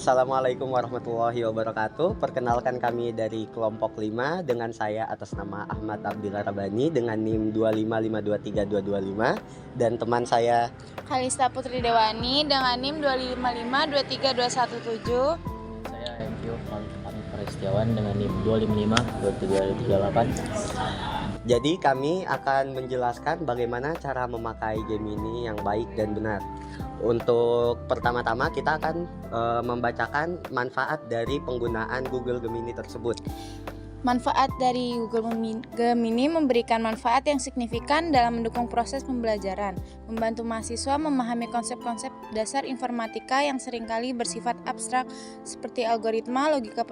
Assalamualaikum warahmatullahi wabarakatuh. Perkenalkan kami dari kelompok 5 dengan saya atas nama Ahmad Abdillah Rabani dengan NIM 255232225 dan teman saya Kalista Putri Dewani dengan NIM 255232117. Saya MQ Fahmi Setiawan dengan NIM 2552338. Jadi kami akan menjelaskan bagaimana cara memakai game ini yang baik dan benar. Untuk pertama-tama kita akan membacakan manfaat dari penggunaan Google Gemini tersebut. Manfaat dari Google Gemini memberikan manfaat yang signifikan dalam mendukung proses pembelajaran, membantu mahasiswa memahami konsep-konsep dasar informatika yang seringkali bersifat abstrak seperti algoritma, logika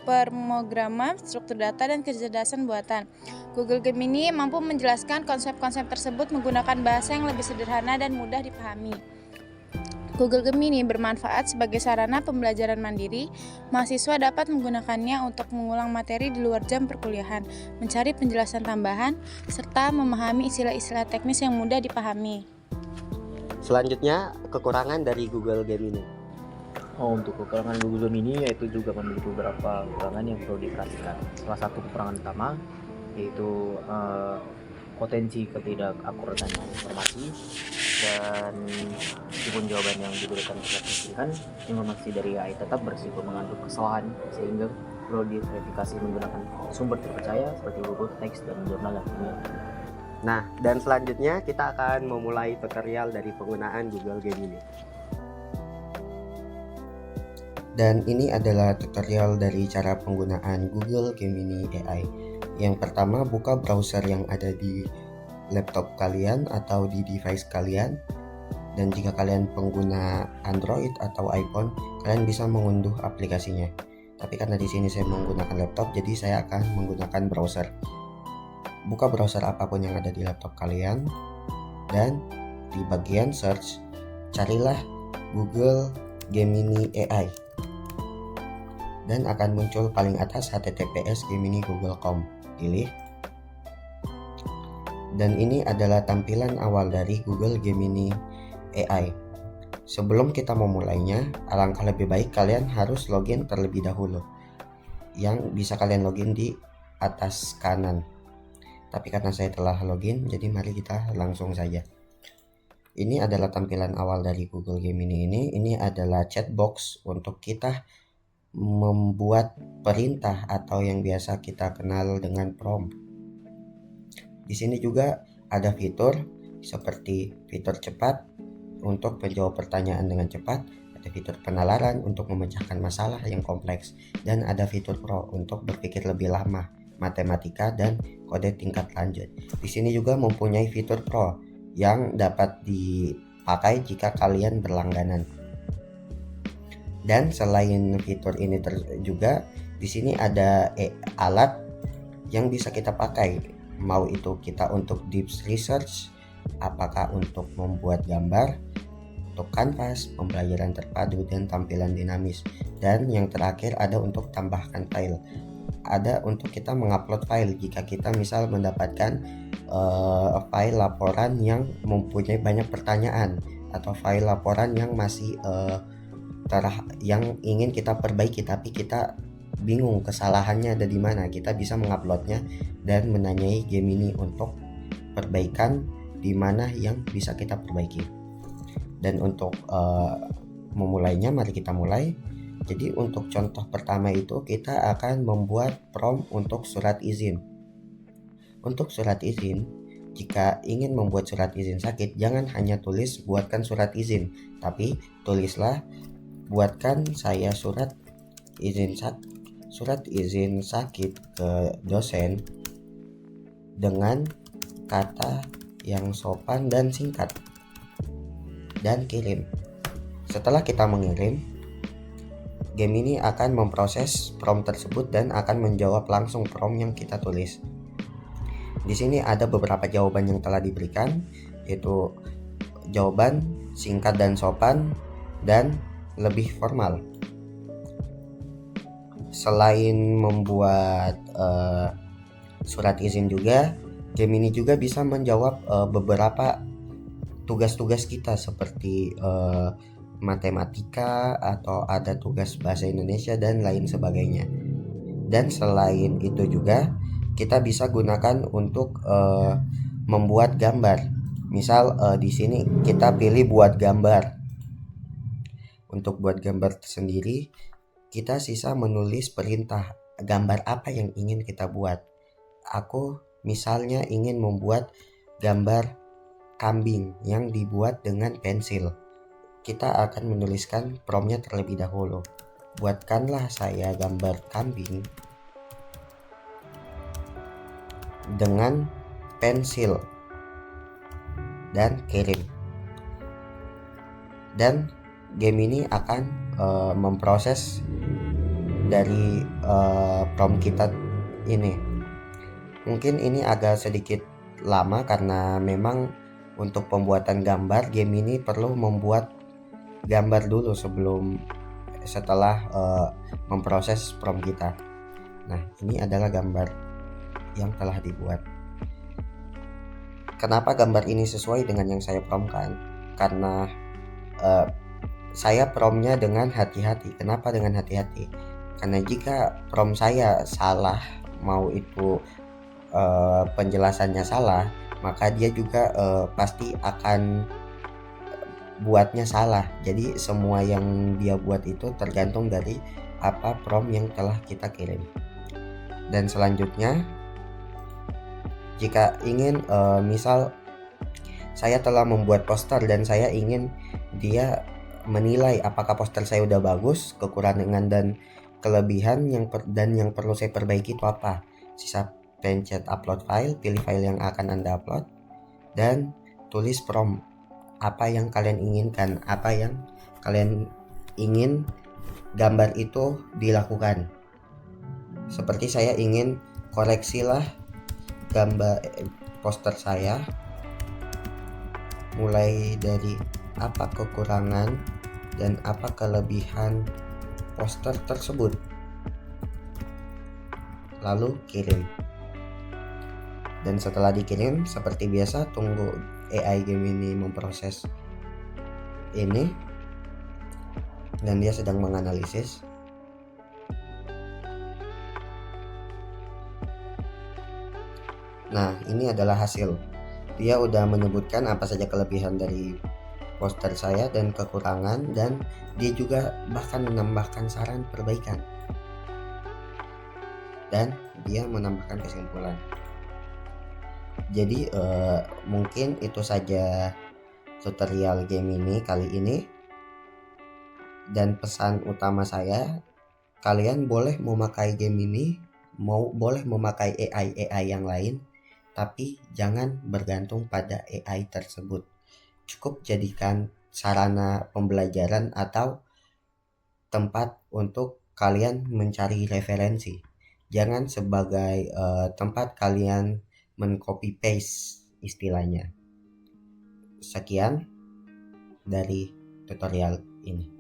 pemrograman, struktur data, dan kecerdasan buatan. Google Gemini mampu menjelaskan konsep-konsep tersebut menggunakan bahasa yang lebih sederhana dan mudah dipahami. Google Gemini bermanfaat sebagai sarana pembelajaran mandiri. Mahasiswa dapat menggunakannya untuk mengulang materi di luar jam perkuliahan, mencari penjelasan tambahan, serta memahami istilah-istilah teknis yang mudah dipahami. Selanjutnya, kekurangan dari Google Gemini. Untuk kekurangan Google Gemini yaitu juga memiliki beberapa kekurangan yang perlu diperhatikan. Salah satu kekurangan utama yaitu potensi ketidakakuratan informasi, dan meskipun jawaban yang diberikan pilihan informasi dari AI tetap berisiko mengandung kesalahan, sehingga perlu diverifikasi menggunakan sumber terpercaya seperti Google Text dan jurnal yang ilmiah. Nah, dan selanjutnya kita akan memulai tutorial dari penggunaan Google Gemini. Dan ini adalah tutorial dari cara penggunaan Google Gemini AI. Yang pertama, buka browser yang ada di laptop kalian atau di device kalian. Dan jika kalian pengguna Android atau iPhone, kalian bisa mengunduh aplikasinya. Tapi karena di sini saya menggunakan laptop, jadi saya akan menggunakan browser. Buka browser apapun yang ada di laptop kalian, dan di bagian search, carilah Google Gemini AI. Dan akan muncul paling atas https://gemini-google.com. Pilih. Dan ini adalah tampilan awal dari Google Gemini AI. Sebelum kita memulainya, alangkah lebih baik kalian harus login terlebih dahulu. Yang bisa kalian login di atas kanan. Tapi karena saya telah login, jadi mari kita langsung saja. Ini adalah tampilan awal dari Google Gemini ini. Ini adalah chatbox untuk kita membuat perintah atau yang biasa kita kenal dengan prompt. Di sini juga ada fitur seperti fitur cepat untuk menjawab pertanyaan dengan cepat, ada fitur penalaran untuk memecahkan masalah yang kompleks, dan ada fitur pro untuk berpikir lebih lama, matematika dan kode tingkat lanjut. Di sini juga mempunyai fitur pro yang dapat dipakai jika kalian berlangganan. Dan selain fitur ini juga di sini ada alat yang bisa kita pakai, mau itu kita untuk deep research, apakah untuk membuat gambar, untuk kanvas, pembelajaran terpadu, dan tampilan dinamis. Dan yang terakhir ada untuk tambahkan file, ada untuk kita mengupload file jika kita misal mendapatkan file laporan yang mempunyai banyak pertanyaan, atau file laporan yang masih yang ingin kita perbaiki tapi kita bingung kesalahannya ada di mana. Kita bisa menguploadnya dan menanyai Gemini untuk perbaikan di mana yang bisa kita perbaiki. Dan untuk memulainya, mari kita mulai. Jadi untuk contoh pertama itu kita akan membuat prompt untuk surat izin. Untuk surat izin, jika ingin membuat surat izin sakit, jangan hanya tulis buatkan surat izin, tapi tulislah buatkan saya surat izin sakit ke dosen dengan kata yang sopan dan singkat, dan kirim. Setelah kita mengirim, Gemini akan memproses prompt tersebut dan akan menjawab langsung prompt yang kita tulis. Di sini ada beberapa jawaban yang telah diberikan, yaitu jawaban singkat dan sopan dan lebih formal. Selain membuat surat izin juga, Gemini juga bisa menjawab beberapa tugas-tugas kita seperti matematika atau ada tugas bahasa Indonesia dan lain sebagainya. Dan selain itu juga kita bisa gunakan untuk membuat gambar. Misal di sini kita pilih buat gambar. Untuk buat gambar sendiri kita sisa menulis perintah gambar apa yang ingin kita buat. Aku misalnya ingin membuat gambar kambing yang dibuat dengan pensil. Kita akan menuliskan promptnya terlebih dahulu. Buatkanlah saya gambar kambing dengan pensil dan kirim. Dan game ini akan memproses dari prompt kita ini. Mungkin ini agak sedikit lama karena memang untuk pembuatan gambar game ini perlu membuat gambar dulu setelah memproses prompt kita. Nah, ini adalah gambar yang telah dibuat. Kenapa gambar ini sesuai dengan yang saya promptkan? Karena saya promptnya dengan hati-hati. Kenapa dengan hati-hati? Karena jika prompt saya salah, mau itu penjelasannya salah, maka dia juga pasti akan buatnya salah. Jadi semua yang dia buat itu tergantung dari apa prompt yang telah kita kirim. Dan selanjutnya, jika ingin misal saya telah membuat poster dan saya ingin dia menilai apakah poster saya udah bagus, kekurangan dan kelebihan yang perlu saya perbaiki itu apa. Sisa pencet upload file, pilih file yang akan Anda upload dan tulis prompt apa yang kalian inginkan, apa yang kalian ingin gambar itu dilakukan. Seperti saya ingin koreksilah gambar poster saya mulai dari apa kekurangan dan apa kelebihan poster tersebut, lalu kirim. Dan setelah dikirim, seperti biasa tunggu AI game ini memproses ini, dan dia sedang menganalisis. Nah, ini adalah hasil. Dia udah menyebutkan apa saja kelebihan dari poster saya dan kekurangan, dan dia juga bahkan menambahkan saran perbaikan. Dan dia menambahkan kesimpulan. Jadi mungkin itu saja tutorial game ini kali ini. Dan pesan utama saya, kalian boleh memakai game ini, boleh memakai AI yang lain, tapi jangan bergantung pada AI tersebut. Cukup jadikan sarana pembelajaran atau tempat untuk kalian mencari referensi. Jangan sebagai tempat kalian men-copy paste istilahnya. Sekian dari tutorial ini.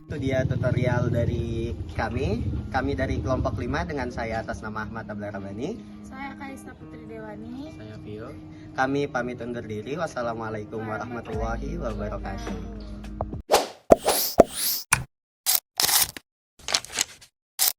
Itu dia tutorial dari kami dari kelompok 5 dengan saya atas nama Ahmad Abdul Rabani. Saya Kalista Putri Dewani. Saya Vio. Kami pamit undur diri. Wassalamualaikum warahmatullahi wabarakatuh.